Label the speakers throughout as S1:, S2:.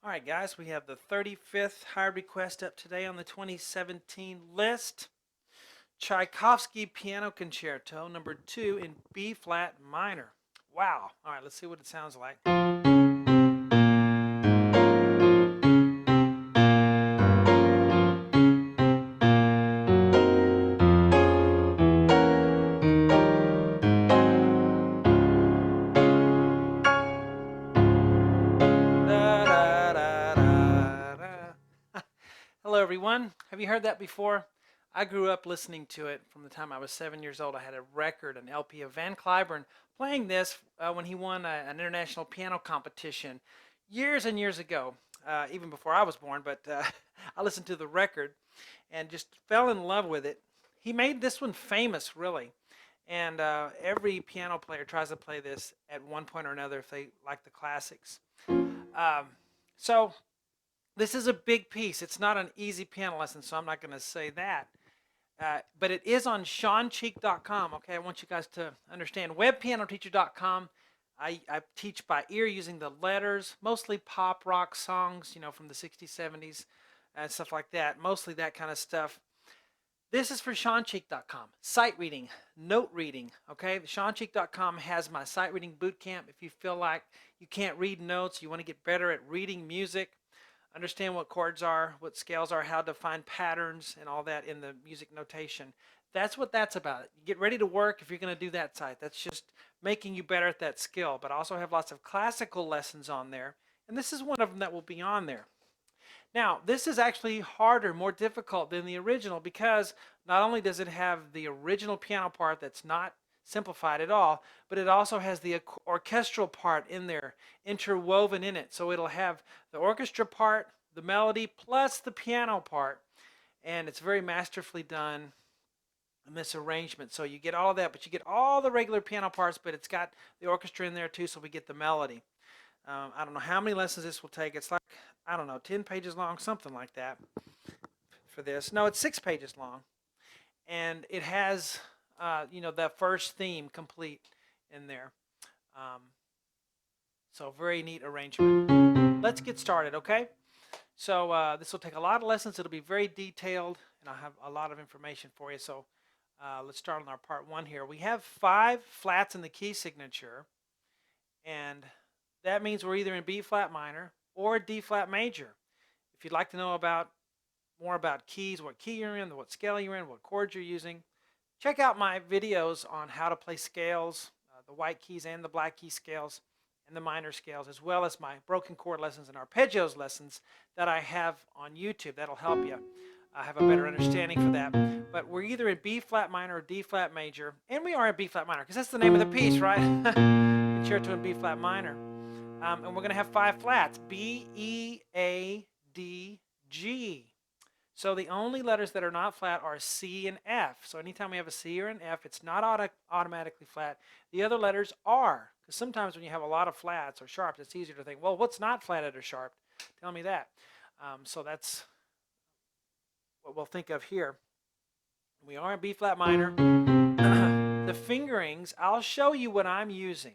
S1: All right, guys, we have the 35th hired request up today on the 2017 list. Tchaikovsky Piano Concerto, number 2 in B flat minor. Wow. All right, let's see what it sounds like. Da, da, da, da, da. Hello, everyone. Have you heard that before? I grew up listening to it from the time I was 7 years old. I had a record, an LP of Van Cliburn playing this when he won an international piano competition years and years ago, even before I was born. But I listened to the record and just fell in love with it. He made this one famous, really. And every piano player tries to play this at one point or another if they like the classics. Um, so this is a big piece. It's not an easy piano lesson, so I'm not going to say that. But it is on ShawnCheek.com. Okay, I want you guys to understand. WebPianoTeacher.com. I teach by ear using the letters, mostly pop rock songs, from the 60s, 70s, and stuff like that. Mostly that kind of stuff. This is for ShawnCheek.com. Sight reading, note reading. Okay, ShawnCheek.com has my sight reading boot camp. If you feel like you can't read notes, you want to get better at reading music, understand what chords are, what scales are, how to find patterns and all that in the music notation. That's what that's about. Get ready to work if you're going to do that site. That's just making you better at that skill. But I also have lots of classical lessons on there. And this is one of them that will be on there. Now, this is actually harder, more difficult than the original because not only does it have the original piano part that's not simplified at all, but it also has the orchestral part in there, interwoven in it. So it'll have the orchestra part, the melody, plus the piano part, and it's very masterfully done in this arrangement. So you get all of that, but you get all the regular piano parts, but it's got the orchestra in there too, so we get the melody. I don't know how many lessons this will take. It's like, I don't know, 10 pages long, something like that for this. No, it's 6 pages long. And it has, the first theme complete in there. So very neat arrangement. Let's get started, okay? So this will take a lot of lessons. It'll be very detailed, and I'll have a lot of information for you. So let's start on our part 1 here. We have 5 flats in the key signature, and that means we're either in B flat minor or D flat major. If you'd like to know more about keys, what key you're in, what scale you're in, what chords you're using, check out my videos on how to play scales, the white keys and the black key scales, and the minor scales, as well as my broken chord lessons and arpeggios lessons that I have on YouTube. That'll help you have a better understanding for that. But we're either in B flat minor or D flat major, and we are in B flat minor because that's the name of the piece, right? Concerto in B flat minor. And we're going to have 5 flats, B, E, A, D, G. So the only letters that are not flat are C and F. So anytime we have a C or an F, it's not automatically flat. The other letters are, because sometimes when you have a lot of flats or sharps, it's easier to think, well, what's not flatted or sharp? Tell me that. So that's what we'll think of here. We are in B flat minor. The fingerings, I'll show you what I'm using.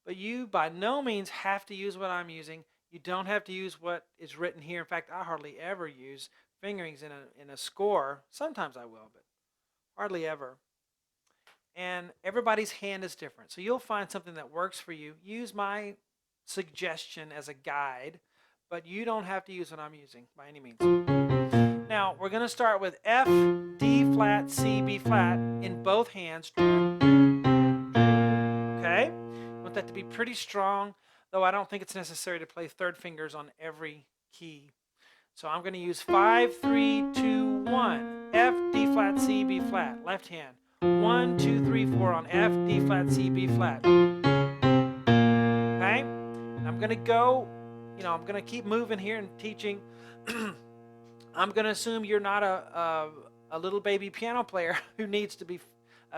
S1: But you by no means have to use what I'm using. You don't have to use what is written here. In fact, I hardly ever use fingerings in a score. Sometimes I will, but hardly ever. And everybody's hand is different. So you'll find something that works for you. Use my suggestion as a guide, but you don't have to use what I'm using by any means. Now, we're going to start with F, D flat, C, B flat in both hands. Okay? Want that to be pretty strong, though I don't think it's necessary to play third fingers on every key. So I'm going to use 5, 3, 2, 1. F, D flat, C, B flat. Left hand. 1, 2, 3, 4 on F, D flat, C, B flat. Okay? And I'm going to go, I'm going to keep moving here and teaching. I'm going to assume you're not a little baby piano player who needs to be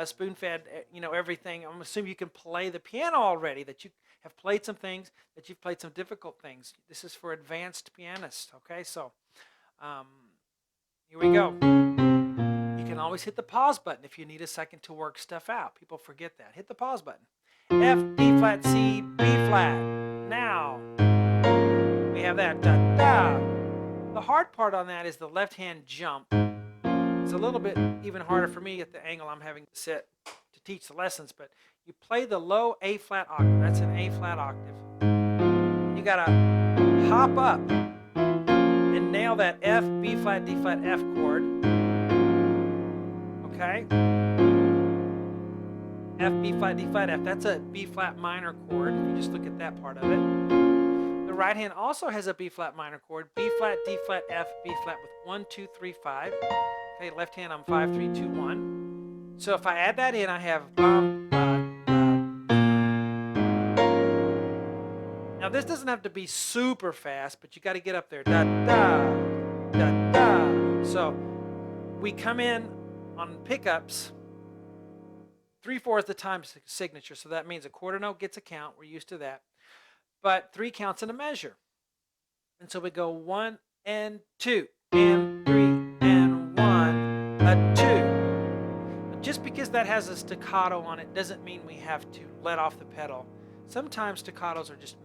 S1: spoon-fed, everything. I'm assuming you can play the piano already, that you have played some things, that you've played some difficult things. This is for advanced pianists, okay? So here we go. You can always hit the pause button if you need a second to work stuff out. People forget that. Hit the pause button. F, D flat, C, B flat. Now, we we have that, da, da. The hard part on that is the left hand jump. It's a little bit even harder for me at the angle I'm having to sit to teach the lessons, but you play the low A flat octave. That's an A flat octave. And you gotta hop up and nail that F, B flat, D flat, F chord. Okay? F, B flat, D flat, F. That's a B flat minor chord, if you just look at that part of it. The right hand also has a B flat minor chord, B flat, D flat, F, B flat with 1, 2, 3, 5. Okay, left hand I'm 5, 3, 2, 1. So if I add that in, I have bum, ba, ba. Now this doesn't have to be super fast, but you got to get up there. Da, da, da, da. So we come in on pickups 3/4 of the time signature. So that means a quarter note gets a count. We're used to that. But 3 counts in a measure. And so we go 1 and 2 and 3 and 1, a 2. But just because that has a staccato on it doesn't mean we have to let off the pedal. Sometimes staccatos are just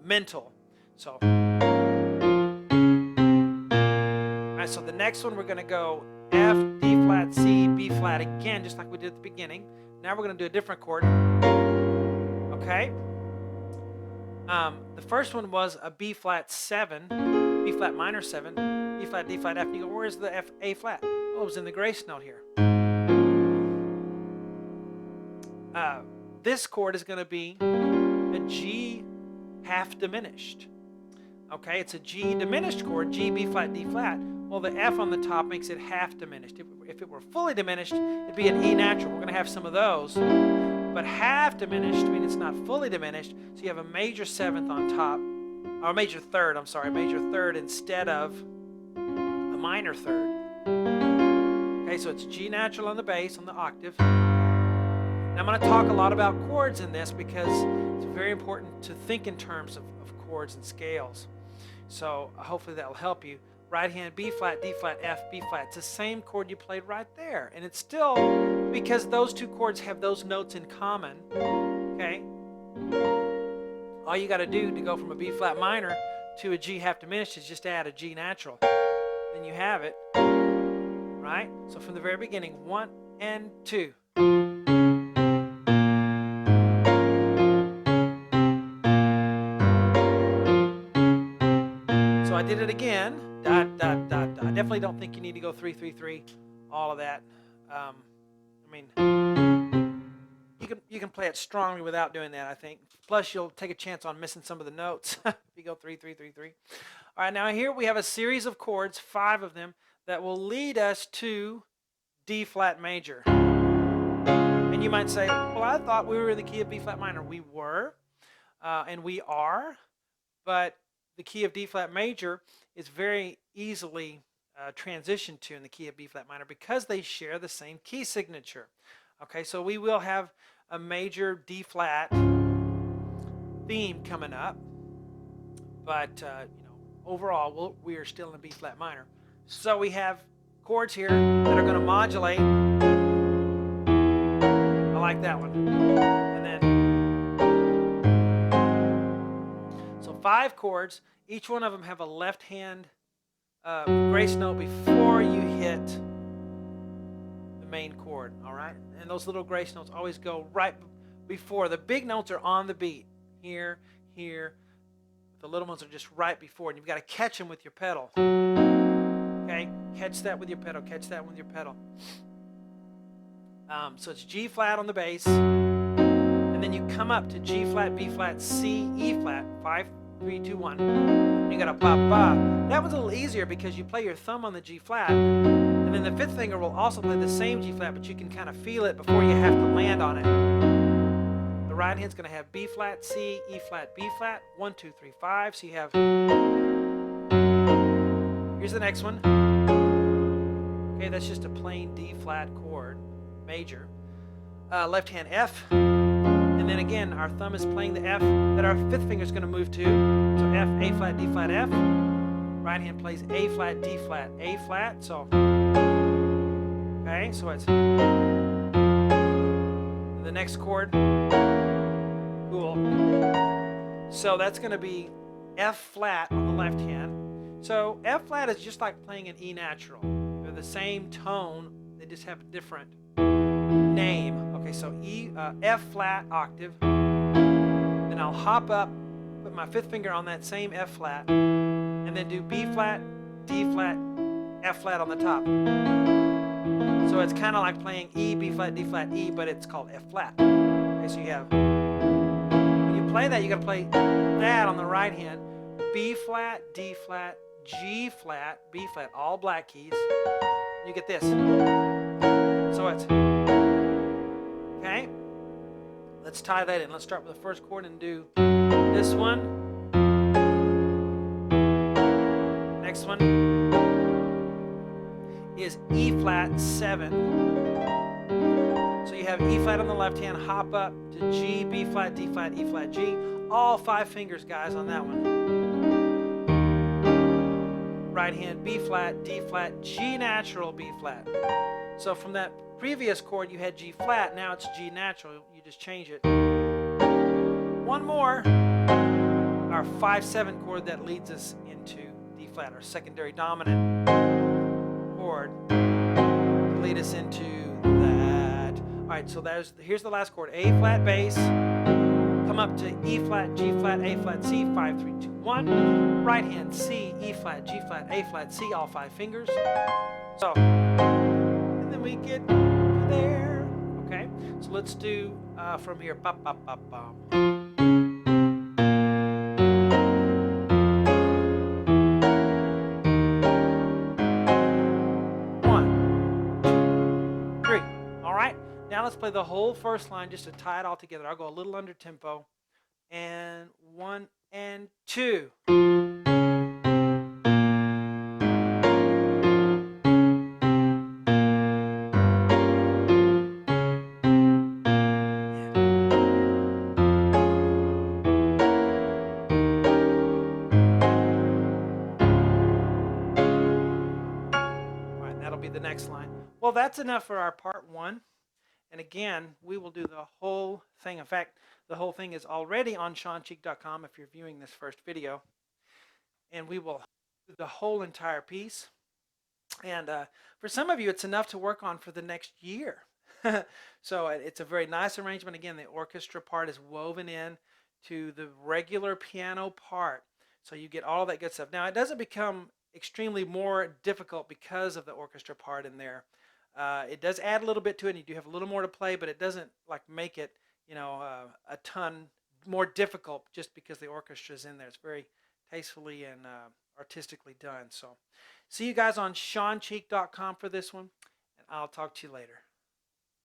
S1: mental. So, all right, so the next one we're going to go F, D flat, C, B flat again, just like we did at the beginning. Now we're going to do a different chord. Okay? The first one was a B flat 7, B flat minor 7, B flat, D flat, F. And you go, where's the F, A flat? Oh, it was in the grace note here. This chord is going to be a G half diminished. Okay, it's a G diminished chord, G, B flat, D flat. Well, the F on the top makes it half diminished. If it were fully diminished, it'd be an E natural. We're going to have some of those. But half diminished, I mean it's not fully diminished, so you have a major 7th on top, or major 3rd, I'm sorry, major 3rd instead of a minor 3rd. Okay, so it's G natural on the bass, on the octave. Now I'm going to talk a lot about chords in this because it's very important to think in terms of chords and scales. So hopefully that will help you. Right hand, B flat, D flat, F, B flat. It's the same chord you played right there. And it's still, because those two chords have those notes in common, okay? All you got to do to go from a B flat minor to a G half diminished is just add a G natural. Then you have it, right? So from the very beginning, 1 and 2. So I did it again. Da, da, da, da. I definitely don't think you need to go 3, 3, 3, all of that. I mean, you can play it strongly without doing that, I think. Plus, you'll take a chance on missing some of the notes if you go 3, 3, 3, 3. All right, now here we have a series of chords, 5 of them, that will lead us to D flat major. And you might say, well, I thought we were in the key of B flat minor. We were, and we are, but the key of D flat major is very easily transitioned to in the key of B flat minor because they share the same key signature. Okay, so we will have a major D flat theme coming up, but overall we are still in B flat minor. So we have chords here that are going to modulate. I like that one. And then 5 chords, each one of them have a left hand grace note before you hit the main chord, all right? And those little grace notes always go right before. The big notes are on the beat, here, here. The little ones are just right before, and you've got to catch them with your pedal. Okay, catch that with your pedal, catch that with your pedal. So it's G flat on the bass, and then you come up to G flat, B flat, C, E flat, 5, 3, 2, 1. You got a ba ba. That one's a little easier because you play your thumb on the G flat, and then the 5th finger will also play the same G flat, but you can kind of feel it before you have to land on it. The right hand's going to have B flat, C, E flat, B flat, 1, 2, 3, 5. So you have. Here's the next one. Okay, that's just a plain D flat chord, major. Left hand F. And then again, our thumb is playing the F that our 5th finger is going to move to. So F, A flat, D flat, F. Right hand plays A flat, D flat, A flat. So, okay, so it's the next chord. Cool. So that's going to be F flat on the left hand. So F flat is just like playing an E natural. They're the same tone, they just have a different name. Okay, so F flat octave. Then I'll hop up, put my fifth finger on that same F flat, and then do B flat, D flat, F flat on the top. So it's kind of like playing E, B flat, D flat, E, but it's called F flat. Okay, so you have, when you play that, you got to play that on the right hand. B flat, D flat, G flat, B flat, all black keys. You get this. So it's, okay? Let's tie that in. Let's start with the first chord and do this one. Next one is E flat 7. So you have E flat on the left hand, hop up to G, B flat, D flat, E flat, G. All 5 fingers, guys, on that one. Right hand, B flat, D flat, G natural, B flat. So from that previous chord you had G flat, now it's G natural. You just change it. One more. Our 5/7 chord that leads us into D flat, our secondary dominant chord to lead us into that. All right, so here's the last chord. A flat bass. Come up to E flat, G flat, A flat, C. 5, 3, 2, 1. Right hand, C, E flat, G flat, A flat, C. All 5 fingers. So, and then we get to there. Okay, so let's do from here. Ba, ba, ba, ba. Now let's play the whole first line just to tie it all together. I'll go a little under tempo. And 1 and 2. All right, that'll be the next line. Well, that's enough for our part 1. And again, we will do the whole thing. In fact, the whole thing is already on ShawnCheek.com if you're viewing this first video. And we will do the whole entire piece. And for some of you, it's enough to work on for the next year. So it's a very nice arrangement. Again, the orchestra part is woven in to the regular piano part. So you get all that good stuff. Now, it doesn't become extremely more difficult because of the orchestra part in there. It does add a little bit to it, and you do have a little more to play, but it doesn't like make it, you know, a ton more difficult just because the orchestra is in there. It's very tastefully and artistically done. So see you guys on ShawnCheek.com for this one, and I'll talk to you later.